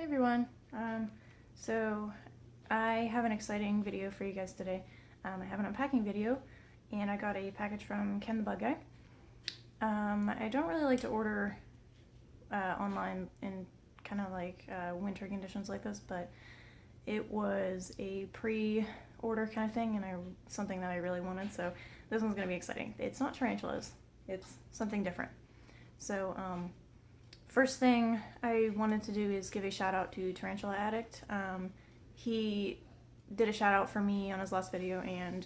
Hey everyone. So I have an exciting video for you guys today. I have an unpacking video, and I got a package from Ken the Bug Guy. I don't really like to order online in kind of like winter conditions like this, but it was a pre-order kind of thing, and something that I really wanted, so this one's going to be exciting. It's not tarantulas, it's something different. So first thing I wanted to do is give a shout out to Tarantula Addict. He did a shout out for me on his last video and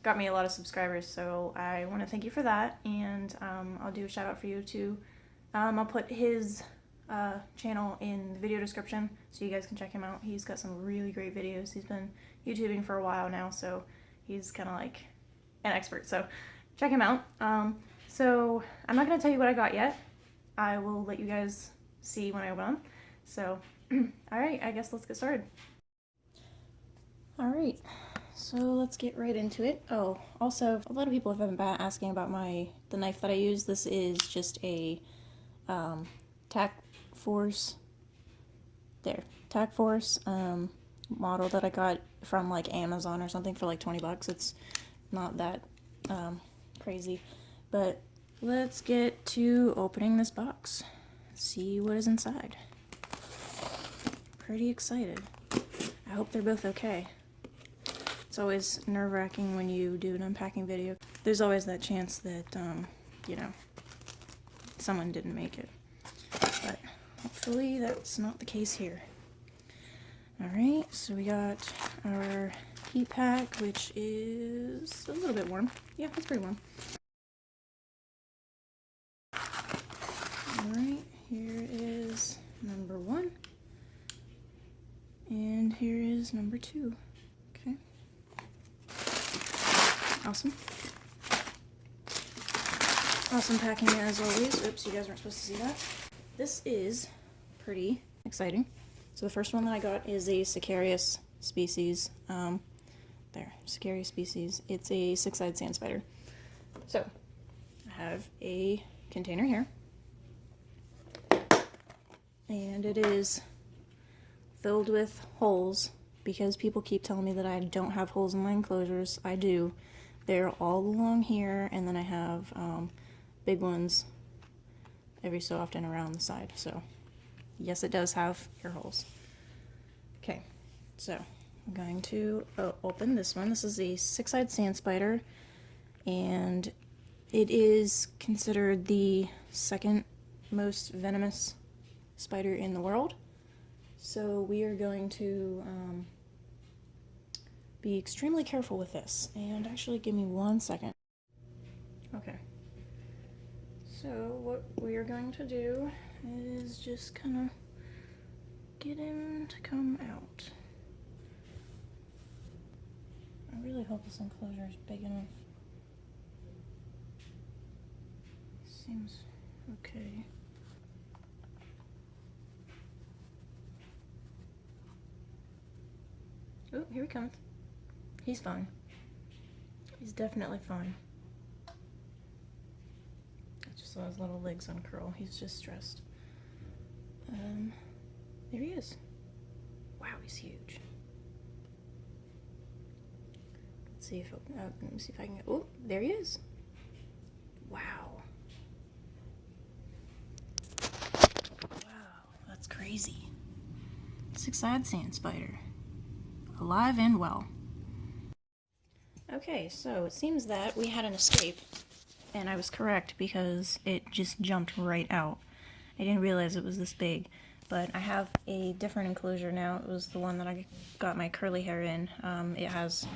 got me a lot of subscribers, so I want to thank you for that, and I'll do a shout out for you too. I'll put his channel in the video description so you guys can check him out. He's got some really great videos. He's been YouTubing for a while now, so he's kind of like an expert, so check him out. So I'm not going to tell you what I got yet. I will let you guys see when I open them. So, alright, I guess let's get started. Alright, so let's get right into it. Oh, also, a lot of people have been asking about the knife that I use. This is just a Tac Force model that I got from like Amazon or something for like 20 bucks. It's not that crazy, but let's get to opening this box. See what is inside. Pretty excited. I hope they're both okay. It's always nerve-wracking when you do an unpacking video. There's always that chance that, you know, someone didn't make it. But hopefully that's not the case here. Alright, so we got our heat pack, which is a little bit warm. Yeah, it's pretty warm. Alright, here is number 1, and here is number 2. Okay. Awesome. Awesome packing as always. Oops, you guys weren't supposed to see that. This is pretty exciting. So the first one that I got is a Sicarius species. Sicarius species. It's a 6-eyed sand spider. So, I have a container here. And it is filled with holes because people keep telling me that I don't have holes in my enclosures. I do. They're all along here, and then I have big ones every so often around the side. So yes, it does have ear holes. Okay, so I'm going to open this one. This is a 6-eyed sand spider, and it is considered the second most venomous spider in the world. So we are going to be extremely careful with this. And actually, give me 1 second. Okay. So what we are going to do is just kind of get him to come out. I really hope this enclosure is big enough. Seems okay. Oh, here he comes. He's fine. He's definitely fine. I just saw his little legs uncurl. He's just stressed. There he is. Wow, he's huge. Let's see if let me see if I can get. Oh, there he is. Wow. Wow, that's crazy. 6-eyed sand spider. Alive and well. Okay, so it seems that we had an escape, and I was correct because it just jumped right out. I didn't realize it was this big, but I have a different enclosure now. It was the one that I got my curly hair in. It has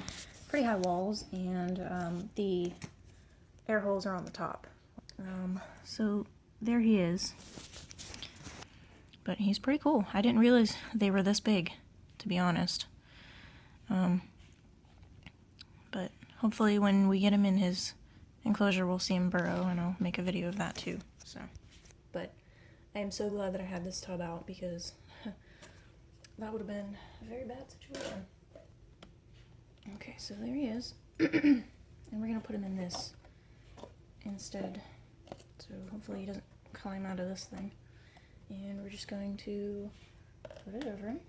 pretty high walls, and the air holes are on the top. So there he is. But he's pretty cool. I didn't realize they were this big, to be honest. But hopefully when we get him in his enclosure, we'll see him burrow, and I'll make a video of that too. So, but I am so glad that I had this tub out, because that would have been a very bad situation. Okay, so there he is. And we're gonna put him in this instead. So hopefully he doesn't climb out of this thing. And we're just going to put it over him,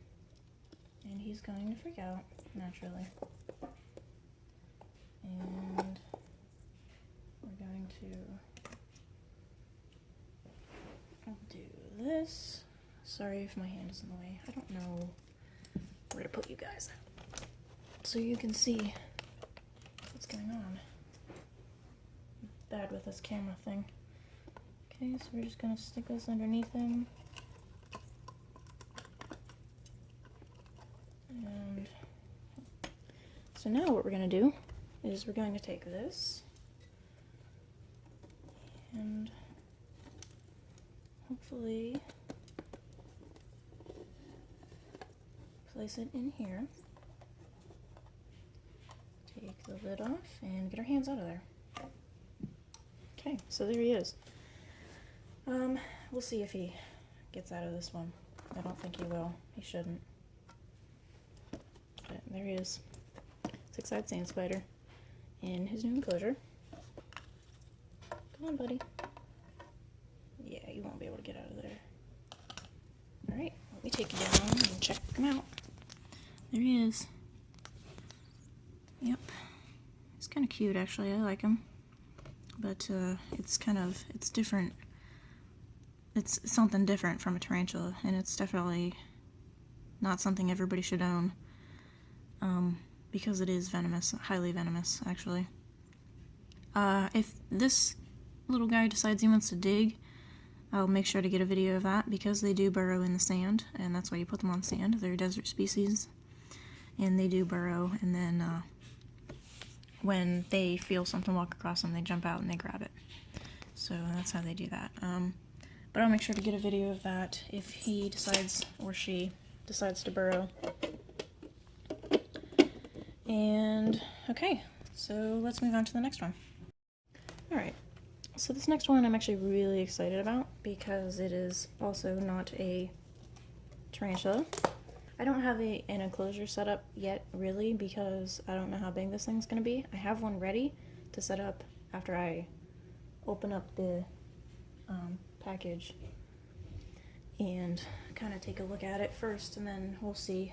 and he's going to freak out, naturally. And we're going to do this. Sorry if my hand is in the way. I don't know where to put you guys at, so you can see what's going on. Bad with this camera thing. Okay, so we're just gonna stick this underneath him. And so now what we're gonna do is we're going to take this and hopefully place it in here. Take the lid off and get our hands out of there. Okay, so there he is. We'll see if he gets out of this one. I don't think he will. He shouldn't. But there he is. Six-eyed sand spider in his new enclosure. Come on, buddy. Yeah, you won't be able to get out of there. Alright, let me take you down and check him out. There he is. Yep. He's kind of cute, actually. I like him. But it's different. It's something different from a tarantula, and it's definitely not something everybody should own, because it is venomous, highly venomous, actually. If this little guy decides he wants to dig, I'll make sure to get a video of that, because they do burrow in the sand, and that's why you put them on sand. They're a desert species, and they do burrow, and then when they feel something walk across them, they jump out and they grab it. So that's how they do that. But I'll make sure to get a video of that if he decides, or she decides, to burrow. And, okay, so let's move on to the next one. Alright, so this next one I'm actually really excited about, because it is also not a tarantula. I don't have an enclosure set up yet, really, because I don't know how big this thing's going to be. I have one ready to set up after I open up the package and kind of take a look at it first, and then we'll see.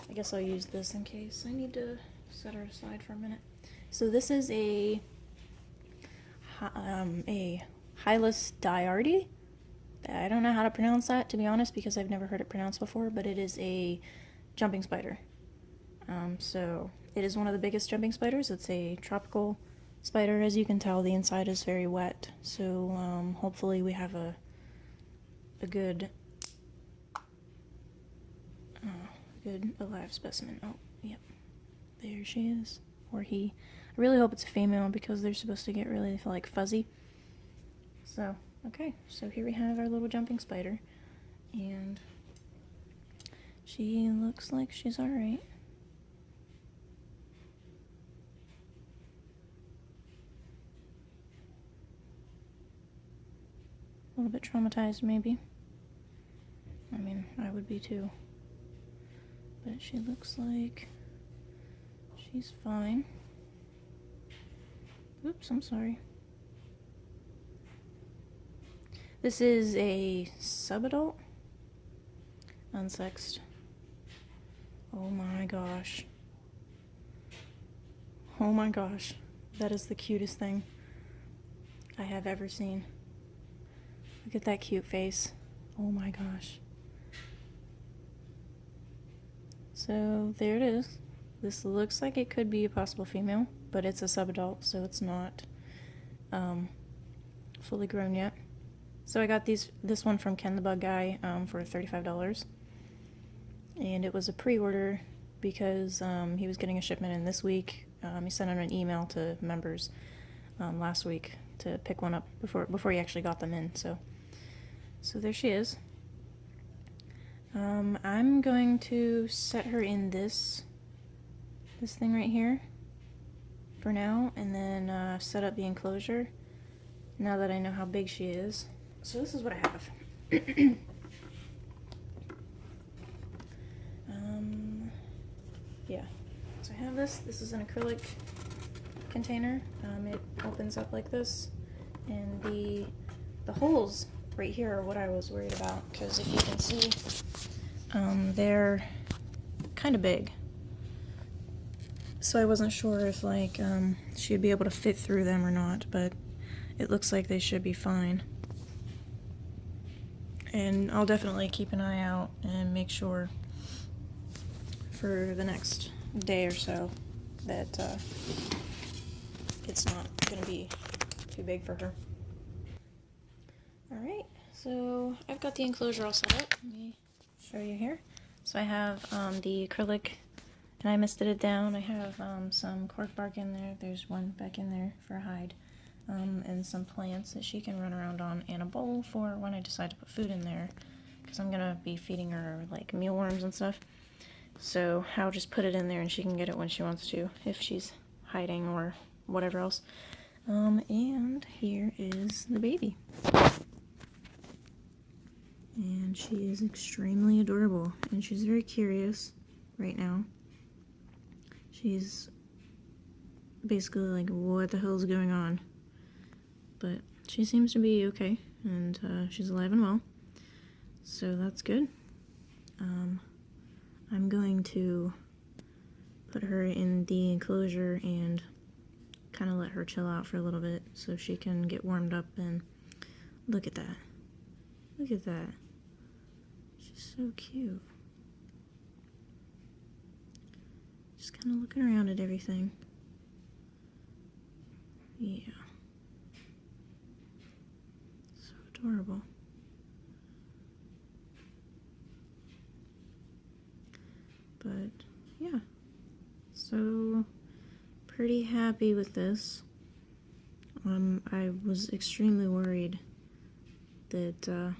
I guess I'll use this in case I need to set her aside for a minute. So this is a Hylas diardi. I don't know how to pronounce that, to be honest, because I've never heard it pronounced before, but it is a jumping spider. So it is one of the biggest jumping spiders. It's a tropical spider. As you can tell, the inside is very wet, so hopefully we have a good alive specimen. Oh, yep, there she is, or he. I really hope it's a female, because they're supposed to get really, like, fuzzy. So okay, so here we have our little jumping spider, and she looks like she's alright. A little bit traumatized, maybe. I mean, I would be too. But she looks like she's fine. Oops, I'm sorry. This is a subadult, unsexed. Oh my gosh. Oh my gosh. That is the cutest thing I have ever seen. Look at that cute face. Oh my gosh. So there it is. This looks like it could be a possible female, but it's a subadult, so it's not fully grown yet. So I got this one from Ken the Bug Guy for $35, and it was a pre-order because he was getting a shipment in this week. He sent out an email to members last week to pick one up before he actually got them in. So there she is. I'm going to set her in this thing right here for now, and then set up the enclosure now that I know how big she is. So this is what I have. Yeah, so I have this. This is an acrylic container. It opens up like this, and the holes right here are what I was worried about, because if you can see, They're kind of big. So I wasn't sure if like she'd be able to fit through them or not, but it looks like they should be fine. And I'll definitely keep an eye out and make sure for the next day or so that it's not going to be too big for her. Alright, so I've got the enclosure all set up. Let me show you here. So I have the acrylic, and I misted it down. I have some cork bark in there. There's one back in there for a hide. And some plants that she can run around on, and a bowl for when I decide to put food in there, because I'm going to be feeding her like mealworms and stuff. So I'll just put it in there and she can get it when she wants to, if she's hiding or whatever else. And here is the baby. And she is extremely adorable, and she's very curious right now. She's basically like, what the hell's going on? But she seems to be okay, and she's alive and well, so that's good. I'm going to put her in the enclosure and kind of let her chill out for a little bit so she can get warmed up. And look at that. Look at that. She's so cute. Just kind of looking around at everything. Yeah. So adorable. But yeah, so pretty happy with this. I was extremely worried that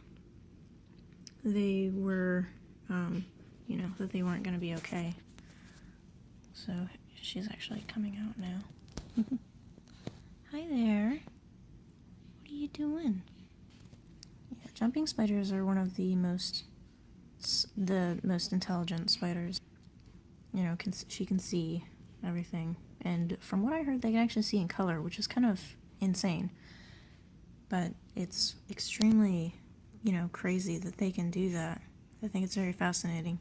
they were, you know, that they weren't going to be okay. So she's actually coming out now. Hi there. What are you doing? Yeah, jumping spiders are one of the most intelligent spiders. You know, she can see everything, and from what I heard, they can actually see in color, which is kind of insane. But it's extremely, you know, crazy that they can do that. I think it's very fascinating.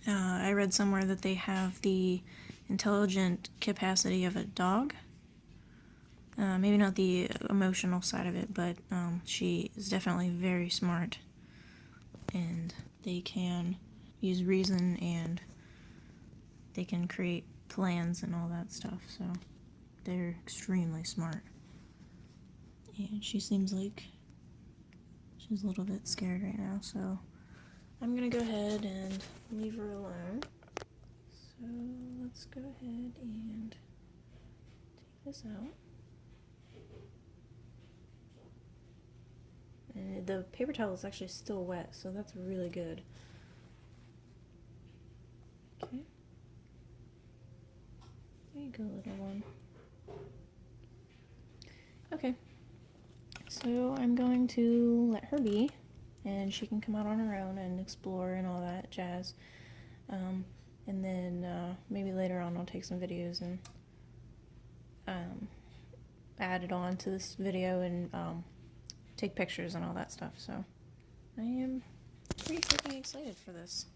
I read somewhere that they have the intelligent capacity of a dog. Maybe not the emotional side of it, but she is definitely very smart, and they can use reason, and they can create plans and all that stuff, so they're extremely smart. And she seems like she's a little bit scared right now, so I'm gonna go ahead and leave her alone. So let's go ahead and take this out. And the paper towel is actually still wet, so that's really good. Okay. There you go, little one. Okay. So I'm going to let her be, and she can come out on her own and explore and all that jazz. And then maybe later on I'll take some videos and add it on to this video and take pictures and all that stuff. So I am pretty freaking excited for this.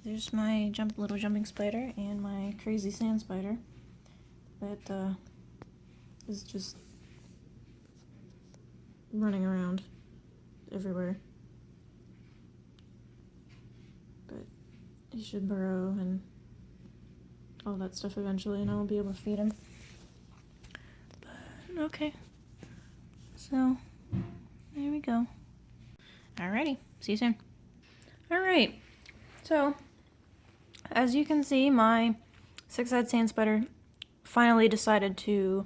There's my little jumping spider and my crazy sand spider that is just running around everywhere. But he should burrow and all that stuff eventually, and I'll be able to feed him. But okay, so there we go. Alrighty, see you soon. Alright, so as you can see, my six-eyed sand spider finally decided to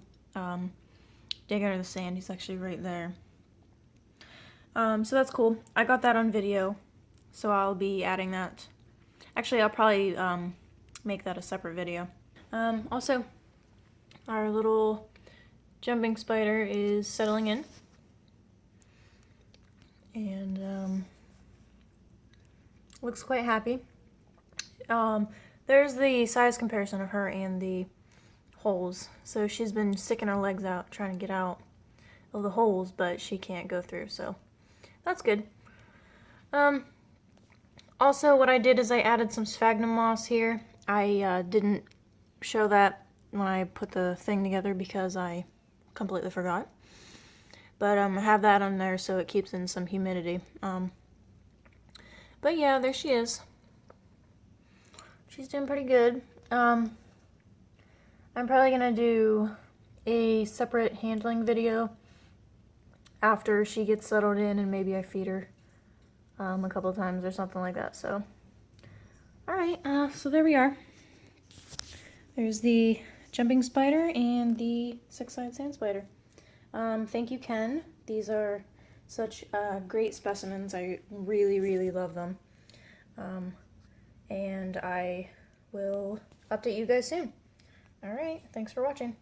dig out of the sand. He's actually right there. So that's cool. I got that on video, so I'll be adding that. Actually, I'll probably make that a separate video. Also, our little jumping spider is settling in. And looks quite happy. There's the size comparison of her and the holes. So she's been sticking her legs out trying to get out of the holes, but she can't go through, so that's good. Also, what I did is I added some sphagnum moss here. I didn't show that when I put the thing together because I completely forgot. But I have that on there so it keeps in some humidity. But yeah, there she is. She's doing pretty good. I'm probably gonna do a separate handling video after she gets settled in, and maybe I feed her a couple times or something like that. So, alright, so there we are. There's the jumping spider and the six-sided sand spider. Thank you, Ken. These are such great specimens. I really, really love them. And I will update you guys soon. Alright, thanks for watching.